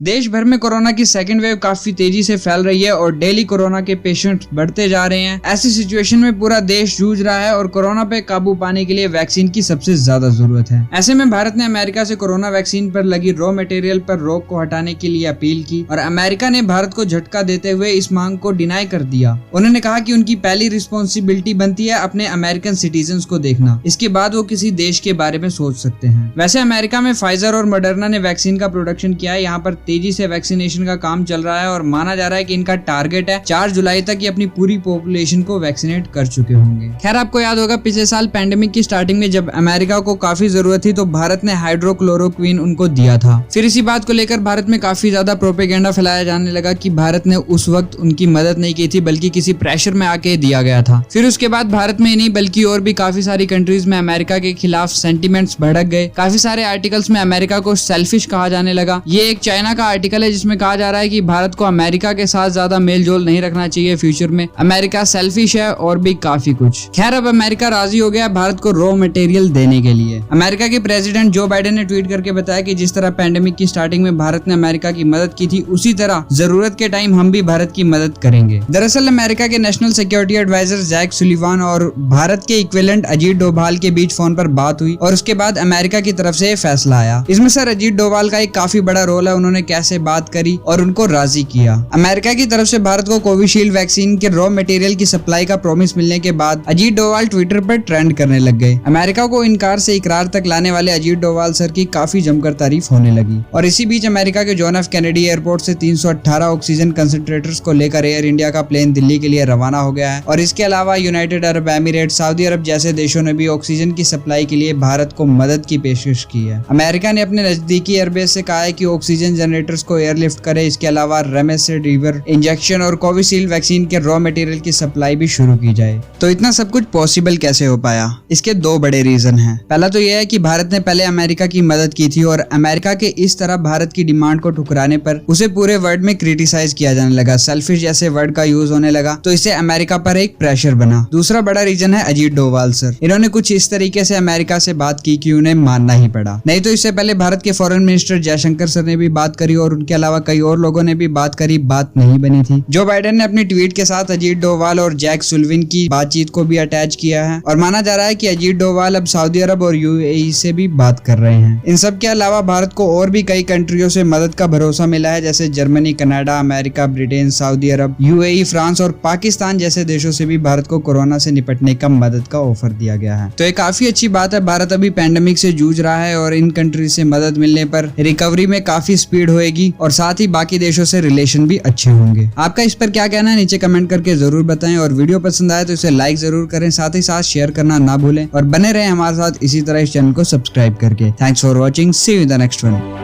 देश भर में कोरोना की सेकंड वेव काफी तेजी से फैल रही है और डेली कोरोना के पेशेंट बढ़ते जा रहे हैं। ऐसी सिचुएशन में पूरा देश जूझ रहा है और कोरोना पे काबू पाने के लिए वैक्सीन की सबसे ज्यादा जरूरत है। ऐसे में भारत ने अमेरिका से कोरोना वैक्सीन पर लगी रॉ मटेरियल पर रोक को हटाने के लिए अपील की और अमेरिका ने भारत को झटका देते हुए इस मांग को डिनाई कर दिया। उन्होंने कहा कि उनकी पहली रिस्पॉन्सिबिलिटी बनती है अपने अमेरिकन सिटीजन को देखना, इसके बाद वो किसी देश के बारे में सोच सकते हैं। वैसे अमेरिका में फाइजर और मॉडर्ना ने वैक्सीन का प्रोडक्शन किया है। यहाँ पर तेजी से वैक्सीनेशन का काम चल रहा है और माना जा रहा है कि इनका टारगेट है 4 जुलाई तक ये अपनी पूरी पॉपुलेशन को वैक्सीनेट कर चुके होंगे। खैर, आपको याद होगा पिछले साल पैंडेमिक की स्टार्टिंग में जब अमेरिका को काफी जरूरत थी तो भारत ने हाइड्रोक्लोरोक्विन उनको दिया था। फिर इसी बात को लेकर भारत में काफी ज्यादा प्रोपेगेंडा फैलाया जाने लगा कि भारत ने उस वक्त उनकी मदद नहीं की थी बल्कि किसी प्रेशर में आके दिया गया था। फिर उसके बाद भारत में नहीं बल्कि और भी काफी सारी कंट्रीज में अमेरिका के खिलाफ सेंटिमेंट्स भड़क गए। काफी सारे आर्टिकल्स में अमेरिका को सेल्फिश कहा जाने लगा। ये एक चाइना का आर्टिकल है जिसमें कहा जा रहा है कि भारत को अमेरिका के साथ ज्यादा मेल जोल नहीं रखना चाहिए फ्यूचर में, अमेरिका सेल्फिश है और भी काफी कुछ। खैर, अब अमेरिका राजी हो गया भारत को रॉ मटेरियल देने के लिए। अमेरिका के प्रेसिडेंट जो बाइडेन ने ट्वीट करके बताया कि जिस तरह पैंडेमिक की स्टार्टिंग में भारत ने अमेरिका की मदद की थी उसी तरह जरूरत के टाइम हम भी भारत की मदद करेंगे। दरअसल अमेरिका के national security adviser Jake Sullivan और भारत के इक्विवेलेंट अजीत डोभाल के बीच फोन पर बात हुई और उसके बाद अमेरिका की तरफ से फैसला आया। इसमें सर अजीत डोभाल का एक काफी बड़ा रोल है। उन्होंने कैसे बात करी और उनको राजी किया। अमेरिका की तरफ से भारत को कोविशील्ड वैक्सीन के रॉ मटेरियल की सप्लाई का प्रॉमिस मिलने के बाद अजीत डोभाल ट्विटर पर ट्रेंड करने लग गए। अमेरिका को इनकार से इकरार तक लाने वाले अजीत डोभाल सर की काफी जमकर तारीफ होने लगी। और इसी बीच अमेरिका के जॉन एफ कैनेडी एयरपोर्ट से 318 ऑक्सीजन कंसंट्रेटर्स को लेकर एयर इंडिया का प्लेन दिल्ली के लिए रवाना हो गया है। और इसके अलावा यूनाइटेड अरब एमिरेट, सऊदी अरब जैसे देशों ने भी ऑक्सीजन की सप्लाई के लिए भारत को मदद की पेशकश की है। अमेरिका ने अपने नजदीकी एयरबेस से कहा है कि ऑक्सीजन जनरेटर्स को एयरलिफ्ट करे। इसके अलावा रेमडेसिविर इंजेक्शन और कोविशील्ड वैक्सीन के रॉ मटेरियल की सप्लाई भी शुरू की जाए। तो इतना सब कुछ पॉसिबल कैसे हो पाया? इसके 2 बड़े रीजन हैं। पहला तो यह है कि भारत ने पहले अमेरिका की मदद की थी और अमेरिका के इस तरह भारत की डिमांड को ठुकराने पर उसे पूरे वर्ल्ड में क्रिटिसाइज किया जाने लगा। सेल्फिश जैसे वर्ड का यूज होने लगा तो इससे अमेरिका पर एक प्रेशर बना। दूसरा बड़ा रीजन है अजीत डोभाल सर। इन्होंने कुछ इस तरीके से अमेरिका से बात की कि उन्हें मानना ही पड़ा। नहीं तो इससे पहले भारत के फॉरेन मिनिस्टर जयशंकर सर ने भी बात करी और उनके अलावा कई और लोगों ने भी बात करी, बात नहीं बनी थी। जो बाइडेन ने अपनी ट्वीट के साथ अजीत डोभाल और जैक सुलिवान की बातचीत को भी अटैच किया है और माना जा रहा है कि अजीत डोभाल अब सऊदी अरब और यूएई से भी बात कर रहे हैं। इन सब के अलावा भारत को और भी कई कंट्रियों से मदद का भरोसा मिला है जैसे Germany, Canada, America, Britain, Saudi Arab, UAE, France और पाकिस्तान जैसे देशों से भी भारत को कोरोना से निपटने का मदद का ऑफर दिया गया है। तो ये काफी अच्छी बात है। भारत अभी पैंडेमिक से जूझ रहा है और इन कंट्री से मदद मिलने पर रिकवरी में काफी स्पीड होएगी और साथ ही बाकी देशों से रिलेशन भी अच्छे होंगे। आपका इस पर क्या कहना है नीचे कमेंट करके जरूर बताएं और वीडियो पसंद आए तो इसे लाइक जरूर करें, साथ ही साथ शेयर करना ना भूलें और बने रहें हमारे साथ इसी तरह इस चैनल को सब्सक्राइब करके। Thanks for watching, see you in the next one.